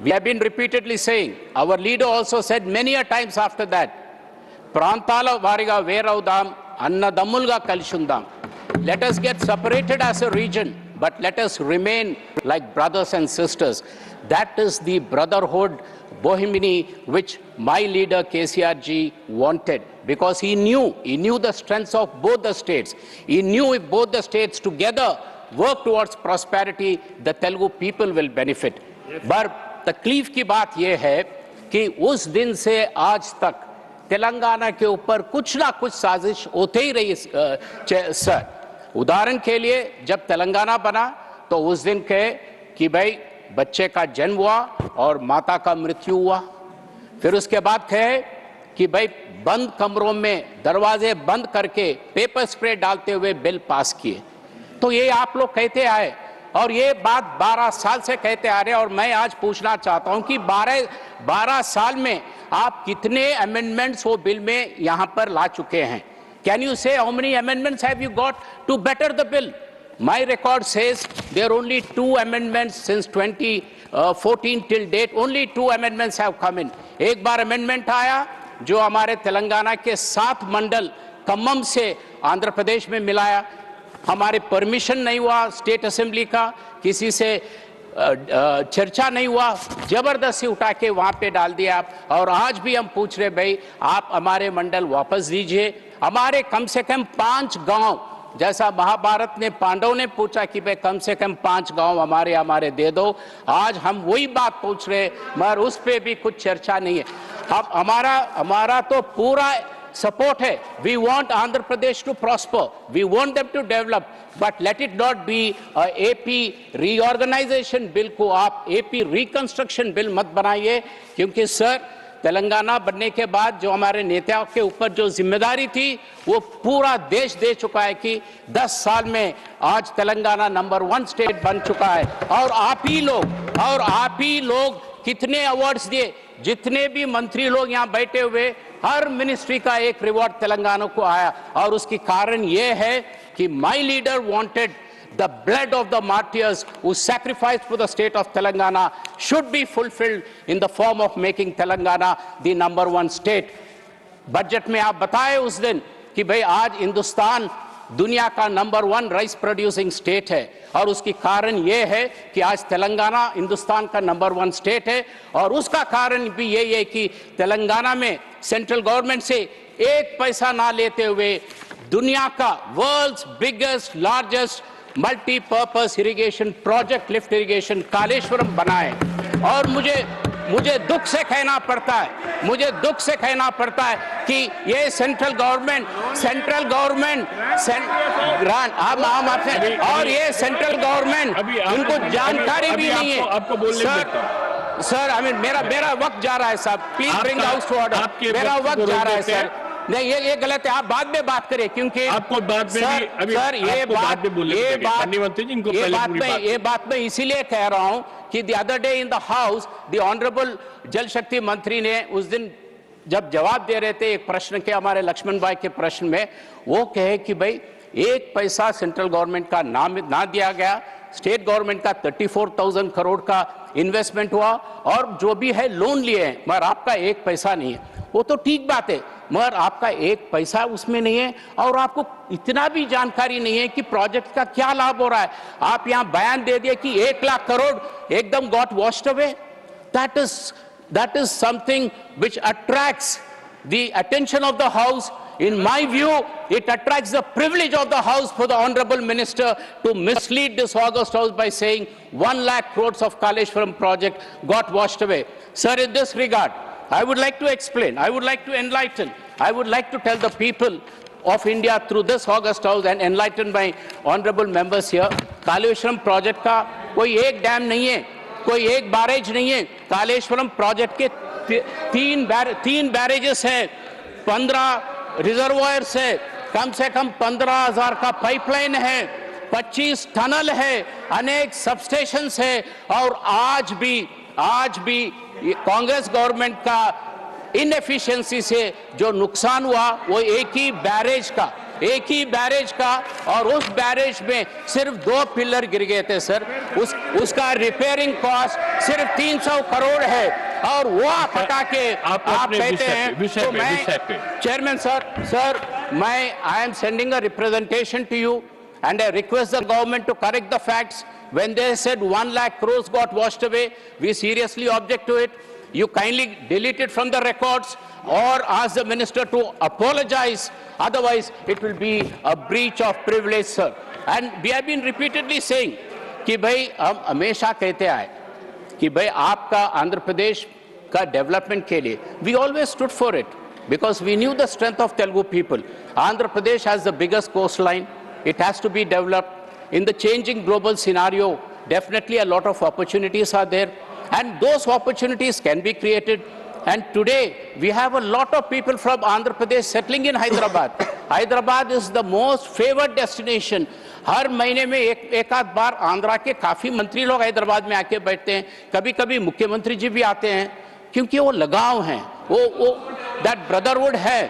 We have been repeatedly saying, our leader also said many a times after that, Prantala Variga Veraudam, Annadamulga Kalshundam. Let us get separated as a region, but let us remain like brothers and sisters. That is the brotherhood, Bohemini, which my leader KCR ji wanted, because he knew the strengths of both the states. He knew if both the states together work towards prosperity, the Telugu people will benefit. Yes. But तकलीफ की बात यह है कि उस दिन से आज तक तेलंगाना के ऊपर कुछ ना कुछ साजिश होते ही रही सर। उदाहरण के लिए जब तेलंगाना बना तो उस दिन कहे कि भाई बच्चे का जन्म हुआ और माता का मृत्यु हुआ, फिर उसके बाद कहे कि भाई बंद कमरों में दरवाजे बंद करके पेपर स्प्रे डालते हुए बिल पास किए। तो ये आप लोग कहते आए और ये बात 12 साल से कहते आ रहे हैं। और मैं आज पूछना चाहता हूं कि 12 साल में आप कितने अमेंडमेंट्स वो बिल में यहां पर ला चुके हैं? Can you say how many amendments have you got to better the bill? My record says there only 2 amendments since 2014 till date, only 2 amendments have come in. एक बार अमेंडमेंट आया जो हमारे तेलंगाना के 7 मंडल खम्मम से आंध्र प्रदेश में मिलाया, हमारे परमिशन नहीं हुआ स्टेट असेंबली का, किसी से चर्चा नहीं हुआ, जबरदस्ती उठा के वहां पे डाल दिया आप। और आज भी हम पूछ रहे भाई आप हमारे मंडल वापस दीजिए। हमारे कम से कम 5 गांव, जैसा महाभारत ने पांडव ने पूछा कि भाई कम से कम 5 गांव हमारे दे दो, आज हम वही बात पूछ रहे मगर उस पे भी कुछ चर्चा नहीं है। अब हमारा तो पूरा support hai. We want Andhra Pradesh to prosper. We want them to develop. But let it not be a AP reorganization bill को आप AP reconstruction bill मत बनाइए, क्योंकि सर तेलंगाना बनने के बाद जो हमारे नेताओं के ऊपर जो जिम्मेदारी थी वो पूरा देश दे चुका है कि 10 साल में आज तेलंगाना नंबर 1 स्टेट बन चुका है। और आप ही लोग कितने अवार्ड्स दिए, जितने भी मंत्री लोग यहाँ बैठे हुए हर मिनिस्ट्री का एक रिवॉर्ड तेलंगाना को आया। और उसकी कारण ये है कि my leader wanted the blood of the martyrs who sacrificed for the state of Telangana should be fulfilled in the form of making Telangana the number 1 state. Budget में आप बताए उस दिन कि भाई आज हिंदुस्तान दुनिया का नंबर 1 राइस प्रोड्यूसिंग स्टेट है, और उसकी कारण यह है कि आज तेलंगाना हिंदुस्तान का नंबर 1 स्टेट है। और उसका कारण भी यही है कि तेलंगाना में सेंट्रल गवर्नमेंट से 1 पैसा ना लेते हुए दुनिया का world's biggest largest multipurpose irrigation project lift irrigation Kaleshwaram बनाए। और मुझे दुख से कहना पड़ता है कि ये सेंट्रल गवर्नमेंट और ये सेंट्रल गवर्नमेंट उनको जानकारी भी नहीं है। सर मेरा वक्त जा रहा है साहब, please bring house to order. मेरा वक्त जा रहा है सर। नहीं, ये गलत है, आप बाद में बात करें, क्योंकि आपको बाद में ये बात मैं इसीलिए कह रहा हूं कि the other day in the house the honourable जल शक्ति मंत्री ने उस दिन जब जवाब दे रहे थे एक प्रश्न के, हमारे लक्ष्मण भाई के प्रश्न में, वो कहे कि भाई 1 पैसा सेंट्रल गवर्नमेंट का ना दिया गया, स्टेट गवर्नमेंट का 34,000 करोड़ का इन्वेस्टमेंट हुआ और जो भी है लोन लिए हैं, मगर आपका 1 पैसा नहीं है। वो तो ठीक बात है, मगर आपका 1 पैसा उसमें नहीं है और आपको इतना भी जानकारी नहीं है कि प्रोजेक्ट का क्या लाभ हो रहा है। आप यहां बयान दे दिए कि 1 लाख करोड़ एकदम got washed away. That is something which attracts the attention of the House. In my view, it attracts the privilege of the House for the Honorable Minister to mislead this August House by saying 1 lakh crores of Kaleshwaram project got washed away. Sir, in this regard, I would like to explain, I would like to enlighten, I would like to tell the people of India through this August House and enlighten my honorable members here, Kaleshwaram project का कोई एक dam नहीं है, कोई एक barrage नहीं है। Kaleshwaram project के 3 बैरेजेस हैं, 15 रिजर्वायर्स है, कम से कम 15,000 का पाइपलाइन है, 25 टनल है, अनेक सबस्टेशंस है। और आज भी कांग्रेस गवर्नमेंट का इनएफिशिएंसी से जो नुकसान हुआ वो एक ही बैरेज का, एक ही बैरेज का, और उस बैरेज में सिर्फ 2 पिलर गिर गए थे सर। उसका रिपेयरिंग कॉस्ट सिर्फ 300 करोड़ है, और वो आप हटा के आप कहते हैं। तो मैं chairman sir I am sending a representation to you and I request the government to correct the facts. When they said 1 lakh crores got washed away, we seriously object to it. You kindly delete it from the records or ask the minister to apologize. Otherwise, it will be a breach of privilege, sir. And we have been repeatedly saying कि भाई हम हमेशा कहते आए कि भाई आपका आंध्र प्रदेश का डेवलपमेंट के लिए we always stood for it because we knew the strength of Telugu people. Andhra Pradesh has the biggest coastline. It has to be developed. In the changing global scenario, definitely a lot of opportunities are there, and those opportunities can be created. And today, we have a lot of people from Andhra Pradesh settling in Hyderabad. Hyderabad is the most favored destination. हर महीने में एक आध बार आंध्रा के काफी मंत्री लोग हैदराबाद में आके बैठते हैं, कभी कभी मुख्यमंत्री जी भी आते हैं, क्योंकि वो लगाव हैं, वो दैट ब्रदरहुड है।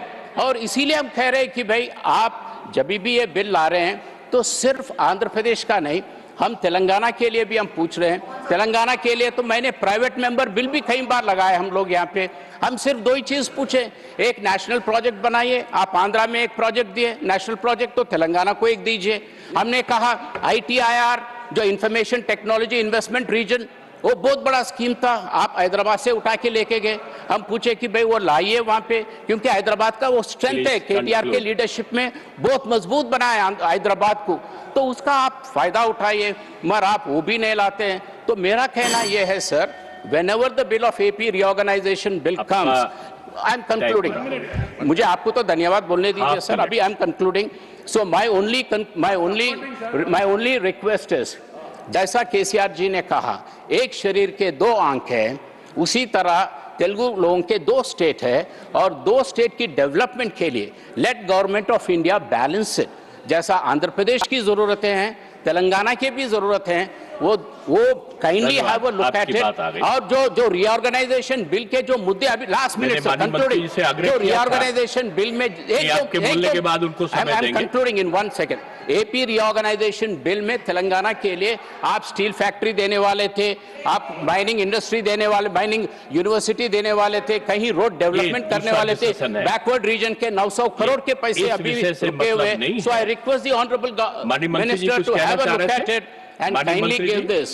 और इसीलिए हम कह रहे हैं कि भाई आप जब भी ये बिल ला रहे हैं तो सिर्फ आंध्र प्रदेश का नहीं, हम तेलंगाना के लिए भी हम पूछ रहे हैं। तेलंगाना के लिए तो मैंने प्राइवेट मेंबर बिल भी कई बार लगाए हम लोग यहाँ पे। हम सिर्फ 2 ही चीज पूछे, एक नेशनल प्रोजेक्ट बनाइए, आप आंध्रा में एक प्रोजेक्ट दिए नेशनल प्रोजेक्ट, तो तेलंगाना को एक दीजिए। हमने कहा ITIR जो इंफॉर्मेशन टेक्नोलॉजी इन्वेस्टमेंट रीजन, वो बहुत बड़ा स्कीम था, आप हैदराबाद से उठा के लेके गए। हम पूछे कि भाई वो लाइए वहां पे, क्योंकि हैदराबाद का वो स्ट्रेंथ है, KTR के लीडरशिप में बहुत मजबूत बना है हैदराबाद को, तो उसका आप फायदा उठाइए, मगर आप वो भी नहीं लाते हैं। तो मेरा कहना यह है sir, whenever the bill of AP reorganization bill comes, I am concluding. मुझे आपको तो धन्यवाद बोलने दीजिए सर, अभी I am concluding. So my only request is, जैसा KCR जी ने कहा, एक शरीर के 2 आंख हैं, उसी तरह तेलुगु लोगों के 2 स्टेट है, और 2 स्टेट की डेवलपमेंट के लिए let government of India balance it. जैसा आंध्र प्रदेश की जरूरतें हैं, तेलंगाना की भी जरूरत है, वो kindly have a look at it. और जो रीऑर्गेनाइजेशन बिल के जो मुद्दे अभी लास्ट मिनट कंक्लूडिंग, जो रीऑर्गेनाइजेशन बिल में कंक्लूडिंग इन 1 सेकंड, AP रीऑर्गेनाइजेशन बिल में तेलंगाना के लिए आप स्टील फैक्ट्री देने वाले थे, आप माइनिंग इंडस्ट्री देने वाले, माइनिंग यूनिवर्सिटी देने वाले थे, कहीं रोड डेवलपमेंट करने वाले थे, बैकवर्ड रीजन के 900 करोड़ के पैसे अभी रुके हुए। So I request the honourable minister to have a look at it and kindly give this